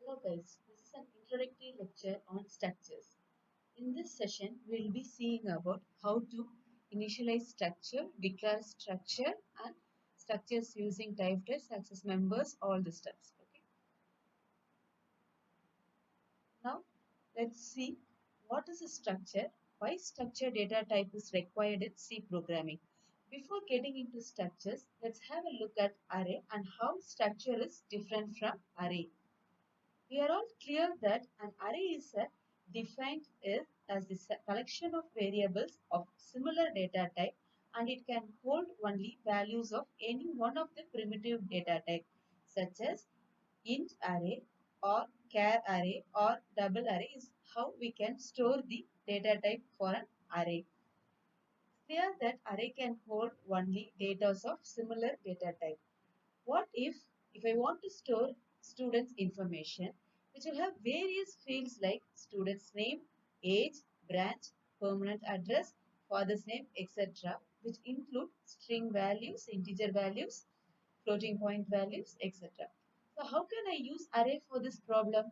Hello guys, this is an introductory lecture on structures. In this session, we will be seeing about how to initialize structure, declare structure and structures using type tests, access members, all the steps. Okay. Now, let's see what is a structure, why structure data type is required in C programming. Before getting into structures, let's have a look at array and how structure is different from array. We are all clear that an array is defined as the collection of variables of similar data type and it can hold only values of any one of the primitive data type such as int array or char array or double array is how we can store the data type for an array. Clear that array can hold only data of similar data type. What if I want to store students' information, which will have various fields like student's name, age, branch, permanent address, father's name, etc., which include string values, integer values, floating point values, etc. So how can I use array for this problem?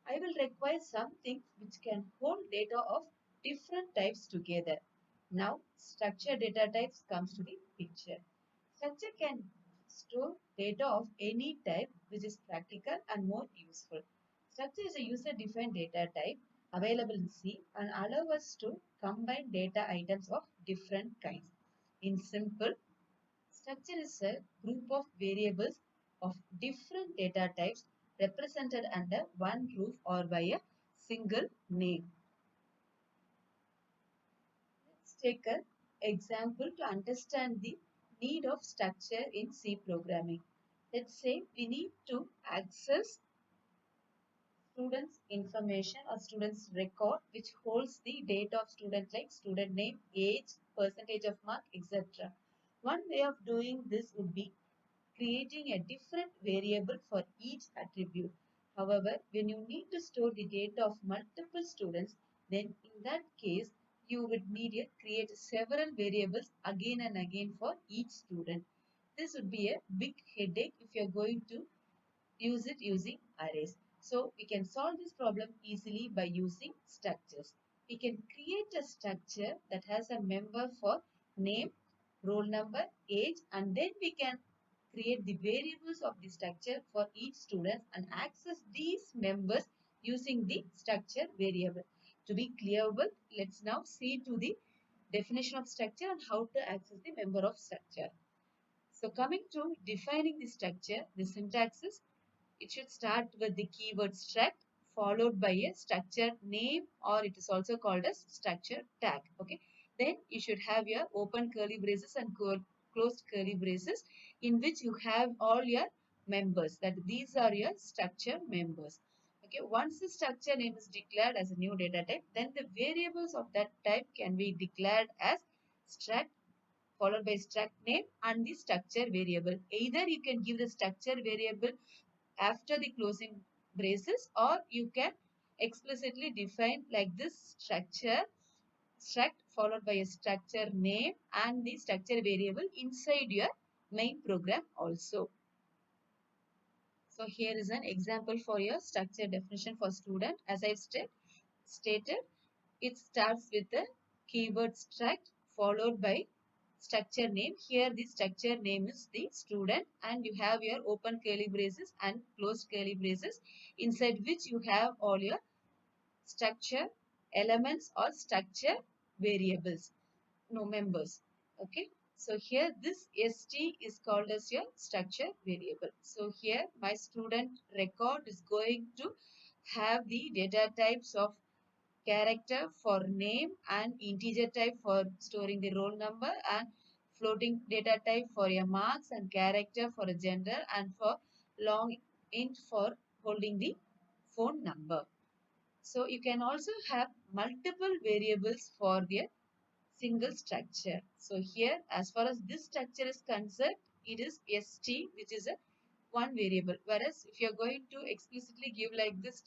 I will require something which can hold data of different types together. Now, structure data types comes to the picture. Structure can store data of any type which is practical and more useful. Structure is a user-defined data type available in C and allow us to combine data items of different kinds. In simple, structure is a group of variables of different data types represented under one roof or by a single name. Let's take an example to understand the need of structure in C programming. Let's say we need to access students' information or students' record which holds the data of student like student name, age, percentage of mark, etc. One way of doing this would be creating a different variable for each attribute. However, when you need to store the data of multiple students, then in that case, you would need to create several variables again and again for each student. This would be a big headache if you are going to use it using arrays. So we can solve this problem easily by using structures. We can create a structure that has a member for name, roll number, age, and then we can create the variables of the structure for each student and access these members using the structure variable. To be clearable, let's now see to the definition of structure and how to access the member of structure. So coming to defining the structure, the syntax is it should start with the keyword struct followed by a structure name or it is also called as structure tag. Okay. Then you should have your open curly braces and closed curly braces in which you have all your members. That these are your structure members. Okay. Once the structure name is declared as a new data type, then the variables of that type can be declared as struct followed by struct name and the structure variable. Either you can give the structure variable after the closing braces or you can explicitly define like this structure struct followed by a structure name and the structure variable inside your main program also. So here is an example for your structure definition for student. As I've stated, it starts with the keyword struct followed by structure name. Here the structure name is the student and you have your open curly braces and closed curly braces inside which you have all your structure elements or structure variables, no members. Okay. So here this st is called as your structure variable. So here my student record is going to have the data types of character for name and integer type for storing the roll number and floating data type for your marks and character for a gender and for long int for holding the phone number. So you can also have multiple variables for the single structure. So here as far as this structure is concerned, it is st which is a one variable. Whereas if you are going to explicitly give like this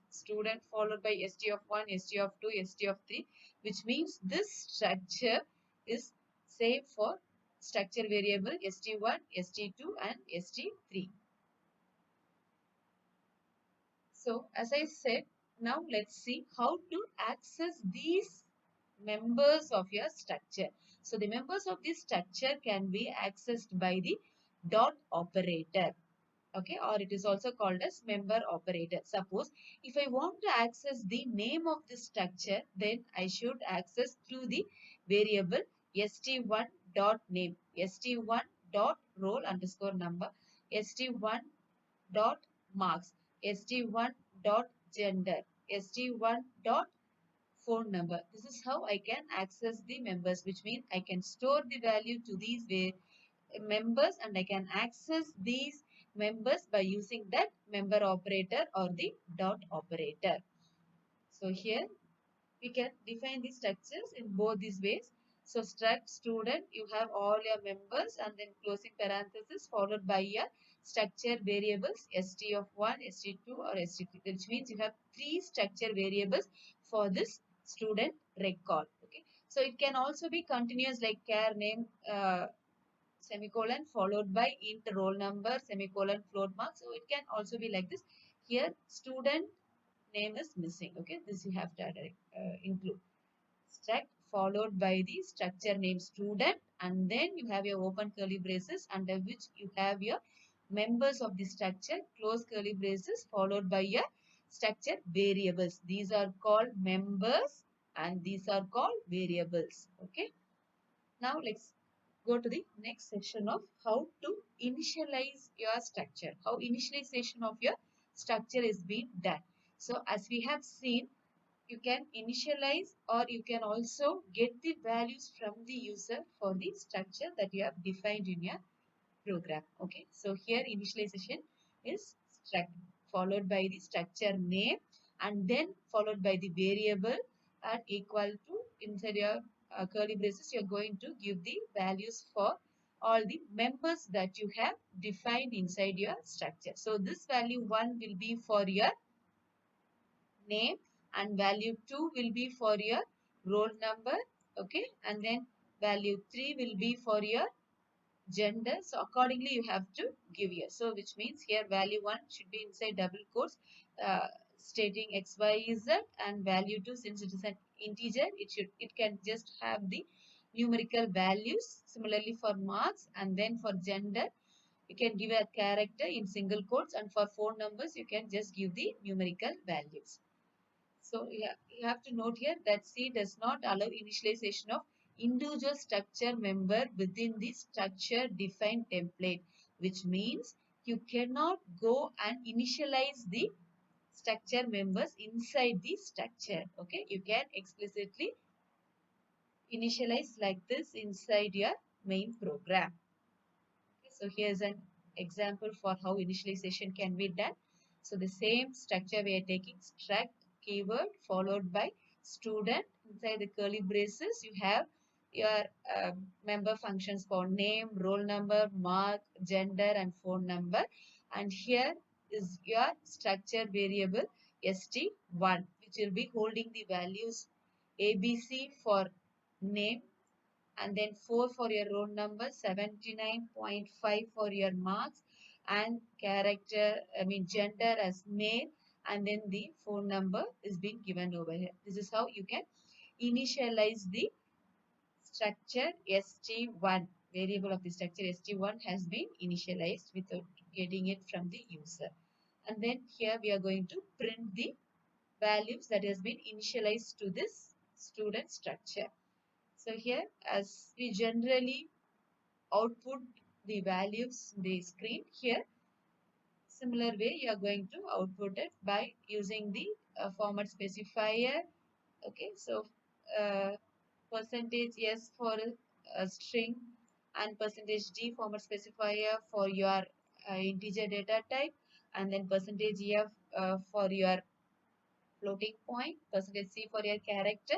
student followed by st of 1, st of 2, st of 3, which means this structure is same for structure variable st1, st2 and st3. So as I said, now let's see how to access these members of your structure. So the members of this structure can be accessed by the dot operator. Okay, or it is also called as member operator. Suppose if I want to access the name of this structure, then I should access through the variable st1 dot name, st1 dot roll underscore number, st1 dot marks, st1 dot gender, st1 dot phone number. This is how I can access the members, which means I can store the value to these members and I can access these members by using that member operator or the dot operator. So here we can define the structures in both these ways. So struct student, you have all your members and then closing parenthesis followed by your structure variables st of 1, st2 or st3, which means you have three structure variables for this student record. Okay, so it can also be continuous like care name semicolon followed by int roll number semicolon float mark. So it can also be like this. Here student name is missing. Okay, this you have to include struct followed by the structure name student, and then you have your open curly braces under which you have your members of the structure, close curly braces followed by your structure variables. These are called members and these are called variables. Okay, now let's go to the next section of how to initialize your structure, how initialization of your structure is being done. So as we have seen, you can initialize or you can also get the values from the user for the structure that you have defined in your program. Okay, so here initialization is struct followed by the structure name and then followed by the variable and equal to inside your curly braces you are going to give the values for all the members that you have defined inside your structure. So this value 1 will be for your name and value 2 will be for your roll number. Okay, and then value 3 will be for your gender. So accordingly you have to give here. So which means here value 1 should be inside double quotes stating x, y, z, and value 2, since it is an integer, it can just have the numerical values. Similarly for marks, and then for gender you can give a character in single quotes, and for phone numbers you can just give the numerical values. So yeah, you have to note here that C does not allow initialization of individual structure member within the structure defined template, which means you cannot go and initialize the structure members inside the structure. Okay, you can explicitly initialize like this inside your main program. Okay, so here's an example for how initialization can be done. So the same structure we are taking struct keyword followed by student. Inside the curly braces you have your member functions for name, roll number, mark, gender and phone number, and here is your structure variable st1 which will be holding the values abc for name, and then 4 for your roll number, 79.5 for your marks, and gender as male, and then the phone number is being given over here. This is how you can initialize the structure st1. Variable of the structure st1 has been initialized without getting it from the user. And then here we are going to print the values that has been initialized to this student structure. So here, as we generally output the values in the screen, here similar way you are going to output it by using the format specifier. Okay, so uh, percentage S for a string and percentage D format specifier for your integer data type, and then percentage F for your floating point, percentage C for your character,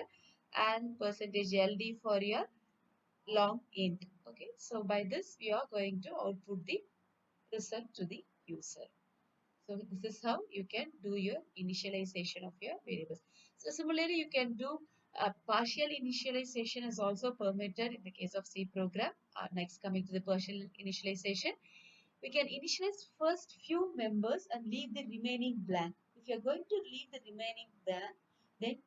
and percentage LD for your long int. Okay, so by this we are going to output the result to the user. So this is how you can do your initialization of your variables. So similarly you can do a partial initialization is also permitted in the case of C program. Next, coming to the partial initialization, we can initialize first few members and leave the remaining blank. If you're going to leave the remaining blank, then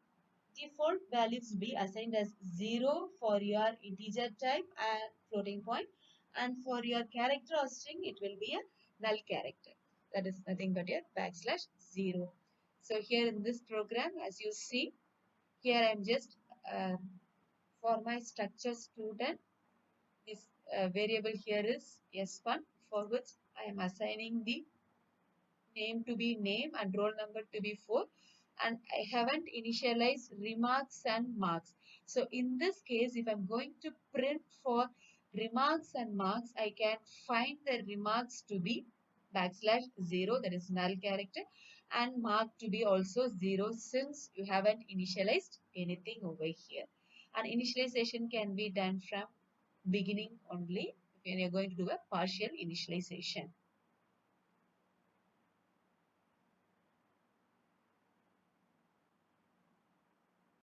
default values will be assigned as 0 for your integer type and floating point, and for your character or string it will be a null character. That is nothing but a backslash 0. So here in this program, as you see, here I'm just for my structure student, this variable here is s1, for which I am assigning the name to be name and roll number to be 4, and I haven't initialized remarks and marks. So in this case, if I'm going to print for remarks and marks, I can find the remarks to be backslash 0, that is null character, and mark to be also 0 since you haven't initialized anything over here. And initialization can be done from beginning only when you're going to do a partial initialization.